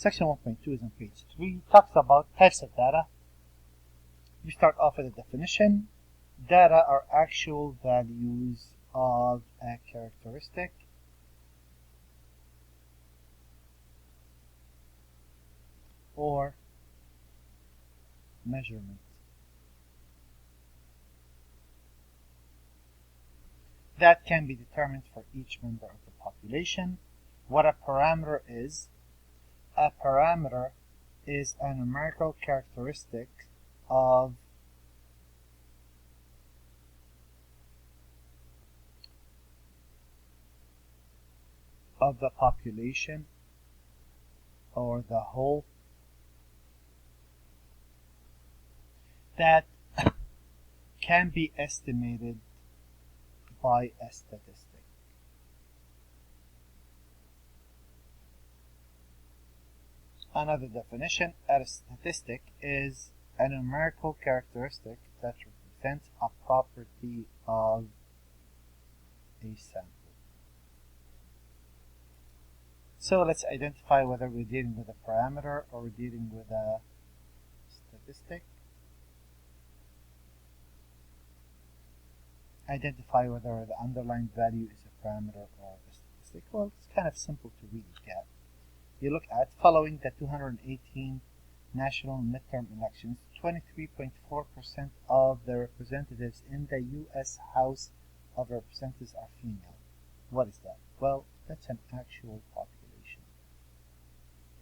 Section 1.2 is on page 3. Talks about types of data. We start off with a definition. Data are actual values of a characteristic or measurement that can be determined for each member of the population. What a parameter is a numerical characteristic of the population or the whole that can be estimated by a statistic. Another definition, a statistic is a numerical characteristic that represents a property of a sample. So let's identify whether we're dealing with a parameter or we're dealing with a statistic. Identify whether the underlying value is a parameter or a statistic. Well, it's kind of simple to really get. You look at following the 218 national midterm elections, 23.4% of the representatives in the U.S. House of Representatives are female. What is that? Well, that's an actual population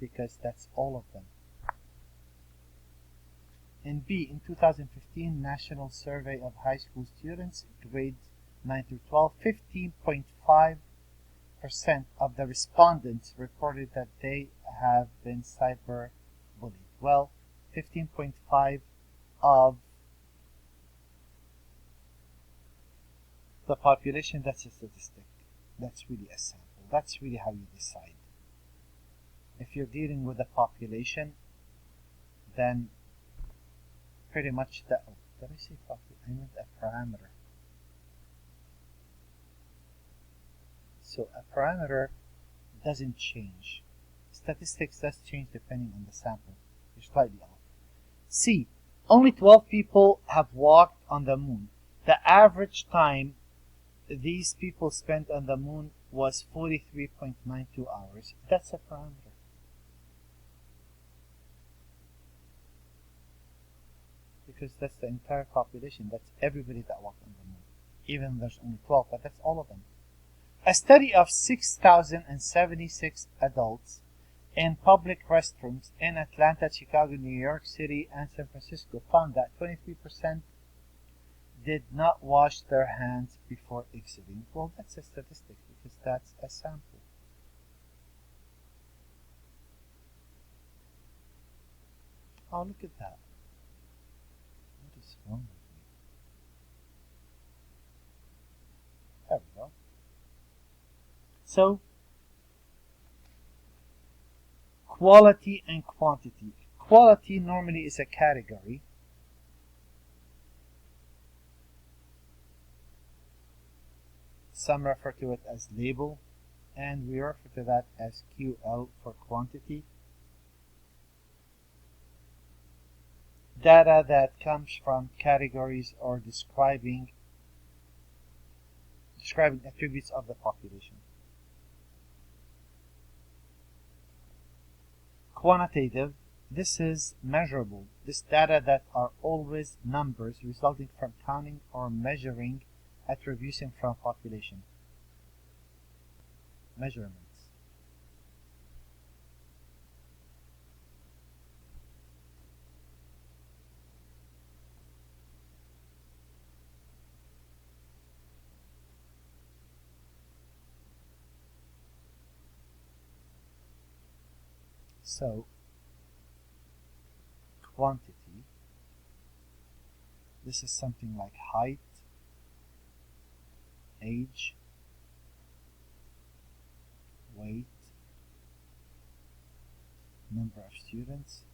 because that's all of them. In B, in 2015 National Survey of High School Students, grades 9 through 12, 15.5% of the respondents reported that they have been cyber bullied. Well, 15.5 of the population, that's a statistic. That's really a sample. That's really how you decide. If you're dealing with a population, then pretty much that. Oh, did I say population? I meant a parameter. So a parameter doesn't change. Statistics does change depending on the sample. You're slightly off. C. Only 12 people have walked on the moon. The average time these people spent on the moon was 43.92 hours. That's a parameter. Because that's the entire population. That's everybody that walked on the moon. Even though there's only 12, but that's all of them. A study of 6,076 adults in public restrooms in Atlanta, Chicago, New York City, and San Francisco found that 23% did not wash their hands before exiting. Well, that's a statistic because that's a sample. Oh, look at that. What is wrong with me? There we go. So, quality and quantity. Quality normally is a category. Some refer to it as label, and we refer to that as QL for quantity. Data that comes from categories or describing attributes of the population. Quantitative, this is measurable. This data that are always numbers resulting from counting or measuring attribution from population. Measurements. So, quantity, this is something like height, age, weight, number of students,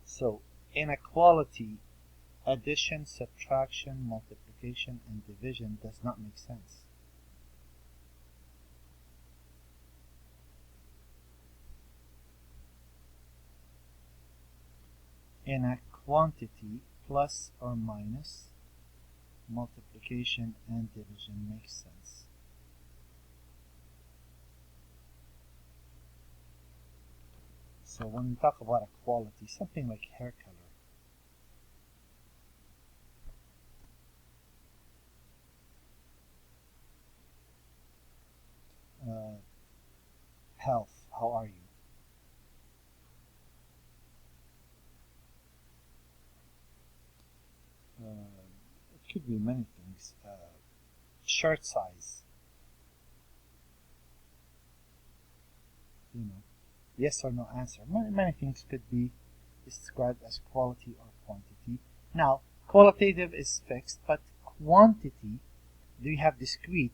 so inequality, addition, subtraction, multiplication, and division does not make sense. in a quantity plus or minus multiplication and division makes sense. So when we talk about equality, something like hair color, health, how are you? It could be many things. Shirt size. You know, yes or no answer. Many things could be described as quality or quantity. Now, qualitative is fixed, but quantity, do you have discrete?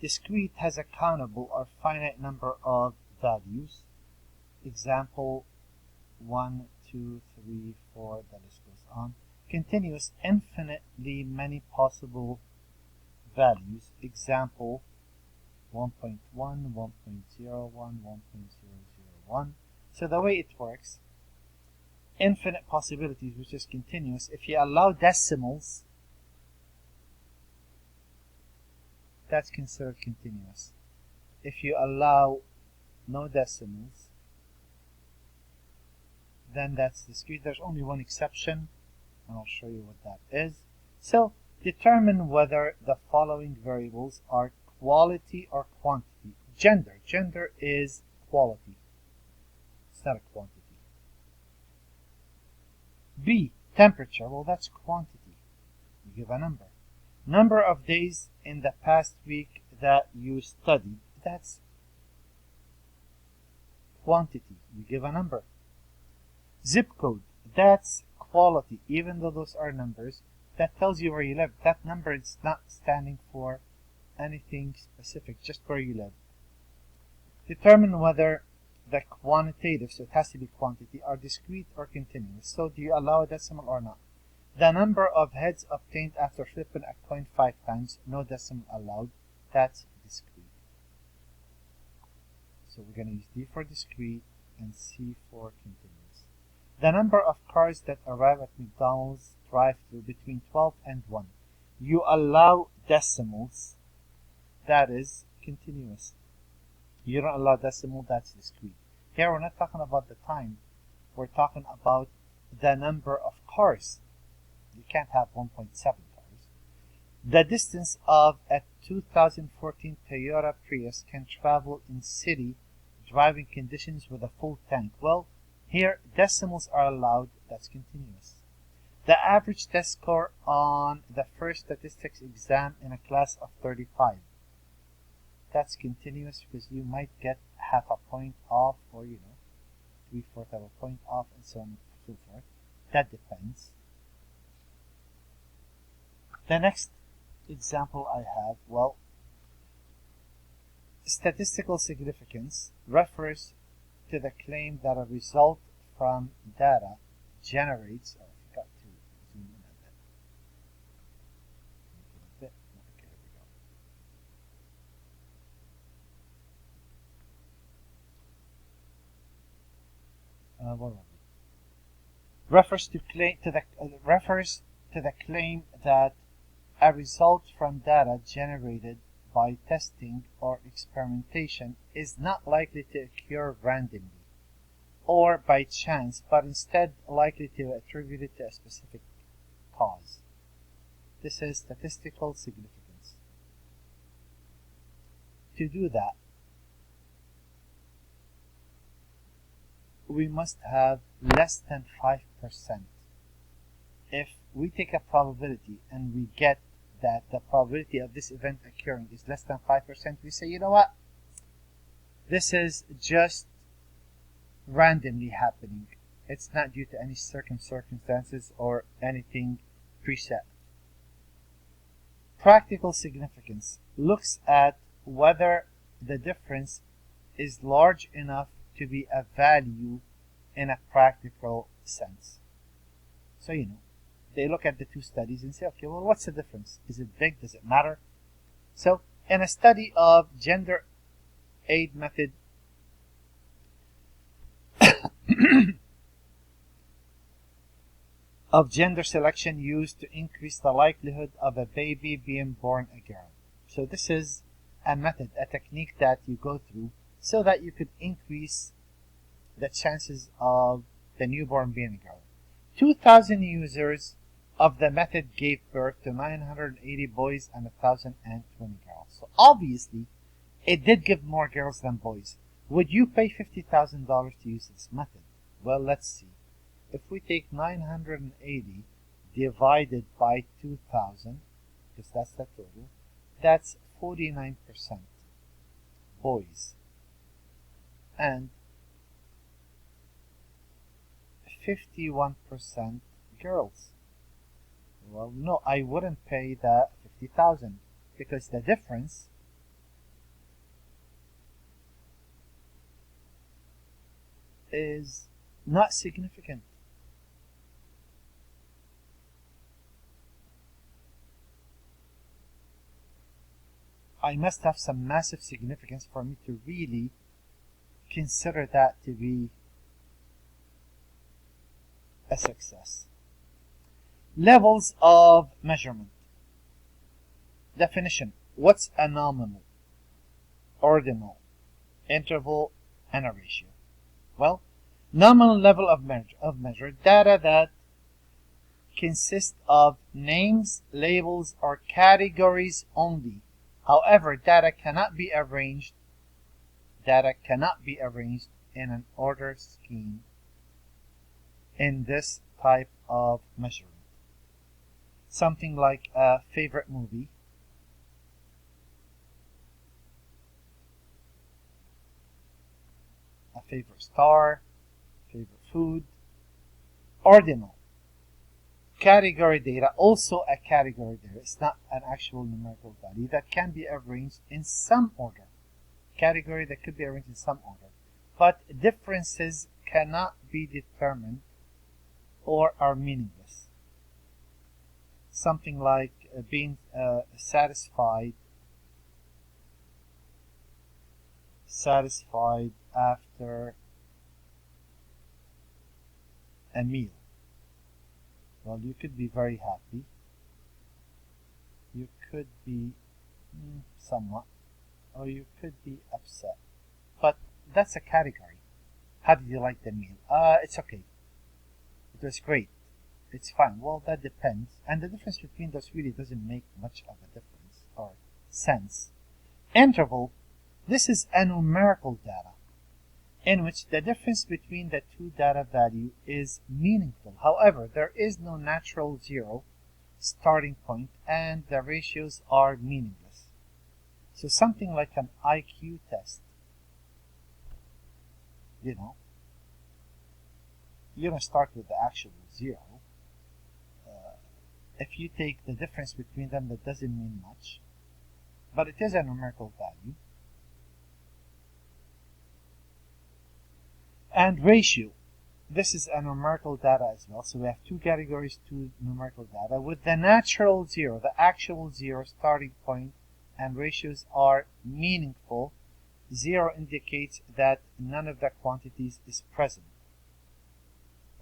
Discrete has a countable or finite number of values. Example 1, 2, 3, 4, the list goes on. Continuous, infinitely many possible values. Example 1.1, 1.01, 1.001. So the way it works, infinite possibilities, which is continuous, if you allow decimals, that's considered continuous. If you allow no decimals, then that's discrete. There's only one exception, and I'll show you what that is. So determine whether the following variables are quality or quantity. Gender. Gender is quality. It's not a quantity. B. Temperature. Well, that's quantity. You give a number. Number of days in the past week that you studied. That's quantity. You give a number. Zip code. That's quality. Even though those are numbers, that tells you where you live. That number is not standing for anything specific, just where you live. Determine whether the quantitative, so it has to be quantity, are discrete or continuous. So do you allow a decimal or not? The number of heads obtained after flipping a coin 5 times, no decimal allowed. That's discrete. So we're going to use D for discrete and C for continuous. The number of cars that arrive at McDonald's drive-thru between 12 and 1. You allow decimals, that is continuous. You don't allow decimal, that's discrete. Here we're not talking about the time. We're talking about the number of cars. You can't have 1.7 cars. The distance of a 2014 Toyota Prius can travel in city driving conditions with a full tank. Well, here decimals are allowed, that's continuous. The average test score on the first statistics exam in a class of 35. That's continuous because you might get half a point off, or 3/4 of a point off, and so on and so forth. That depends. The next example I have, well, statistical significance refers to the claim that a result from data generates, oh, I forgot to zoom in a bit. Okay, here we go. What was it? Refers to the claim that a result from data generated by testing or experimentation is not likely to occur randomly or by chance, but instead likely to attribute it to a specific cause. This is statistical significance. To do that, we must have less than 5%. If we take a probability and we get that the probability of this event occurring is less than 5%, we say, you know what? This is just randomly happening. It's not due to any circumstances or anything preset. Practical significance looks at whether the difference is large enough to be a value in a practical sense. So, they look at the two studies and say, okay, well, what's the difference? Is it big? Does it matter? So, in a study of gender aid method, of gender selection used to increase the likelihood of a baby being born a girl. So this is a method, a technique that you go through so that you could increase the chances of the newborn being a girl. 2,000 users of the method gave birth to 980 boys and 1,020 girls. So obviously, it did give more girls than boys. Would you pay $50,000 to use this method? Well, let's see. If we take 980 divided by 2,000, because that's the total, that's 49% boys and 51% girls. Well, no, I wouldn't pay the 50,000 because the difference is not significant. I must have some massive significance for me to really consider that to be a success. Levels of measurement. Definition. What's a nominal, ordinal, interval, and a ratio? Well, nominal level of measure, data that consists of names, labels, or categories only. However, data cannot be arranged in an order scheme in this type of measurement. Something like a favorite movie, a favorite star, favorite food. Ordinal. Category data, also a category data. It's not an actual numerical value that can be arranged in some order. Category that could be arranged in some order. But differences cannot be determined or are meaningless. Something like being satisfied after a meal. Well, you could be very happy. You could be somewhat, or you could be upset. But that's a category. How did you like the meal? It's okay. It was great. It's fine. Well, that depends. And the difference between those really doesn't make much of a difference or sense. Interval. This is a numerical data in which the difference between the two data value is meaningful. However, there is no natural zero starting point and the ratios are meaningless. So something like an IQ test, you don't start with the actual zero. If you take the difference between them, that doesn't mean much, but it is a numerical value. And ratio. This is a numerical data as well. So we have two categories, two numerical data with the natural zero, the actual zero starting point, and ratios are meaningful. Zero indicates that none of the quantities is present.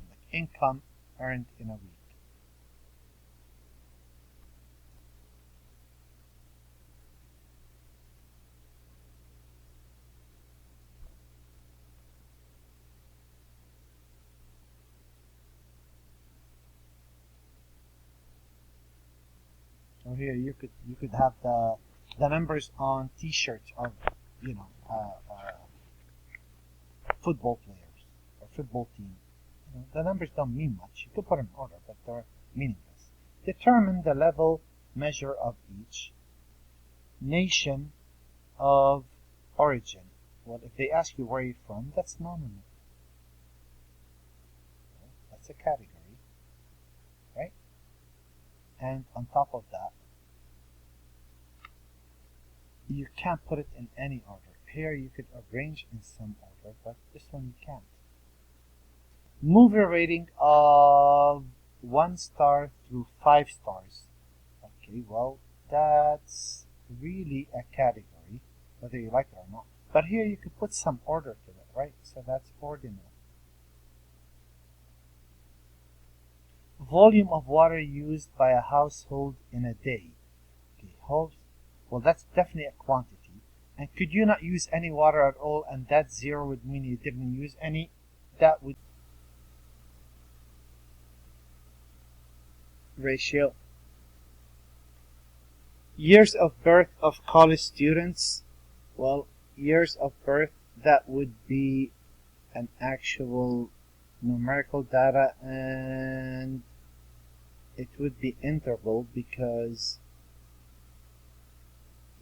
Like income earned in a week. So here you could have the numbers on T-shirts of football players or football team. The numbers don't mean much. You could put in order, but they're meaningless. Determine the level measure of each. Nation of origin. Well, if they ask you where you're from, that's nominal. Well, that's a category, right? And on top of that, you can't put it in any order. Here you could arrange in some order, but this one you can't. Movie rating of 1 star through 5 stars. Okay, well, that's really a category, whether you like it or not. But here you could put some order to it, right? So that's ordinal. Volume of water used by a household in a day. Okay, well, that's definitely a quantity. And could you not use any water at all, and that zero would mean you didn't use any? That would ratio. Years of birth of college students. Well, years of birth, that would be an actual numerical data, and it would be interval because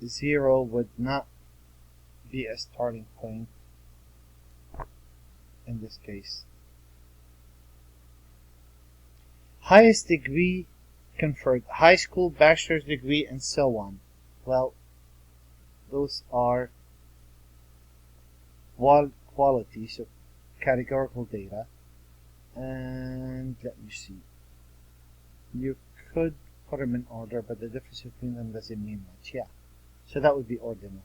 0 would not be a starting point in this case. Highest degree conferred, high school, bachelor's degree, and so on. Well, those are quality, so categorical data. And let me see. You could put them in order, but the difference between them doesn't mean much. Yeah. So that would be ordinal.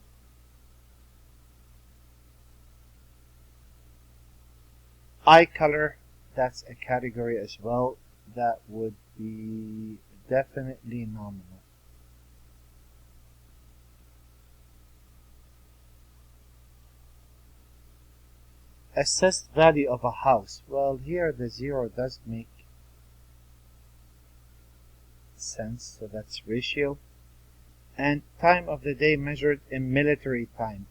Eye color, that's a category as well. That would be definitely nominal. Assessed value of a house. Well, here the 0 does make sense, so that's ratio. And time of the day measured in military time.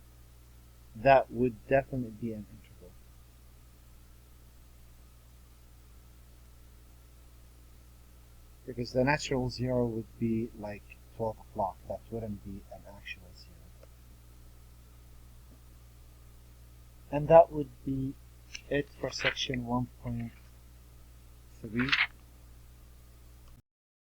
That would definitely be an interval. Because the natural 0 would be like 12 o'clock. That wouldn't be an actual 0. And that would be it for section 1.3.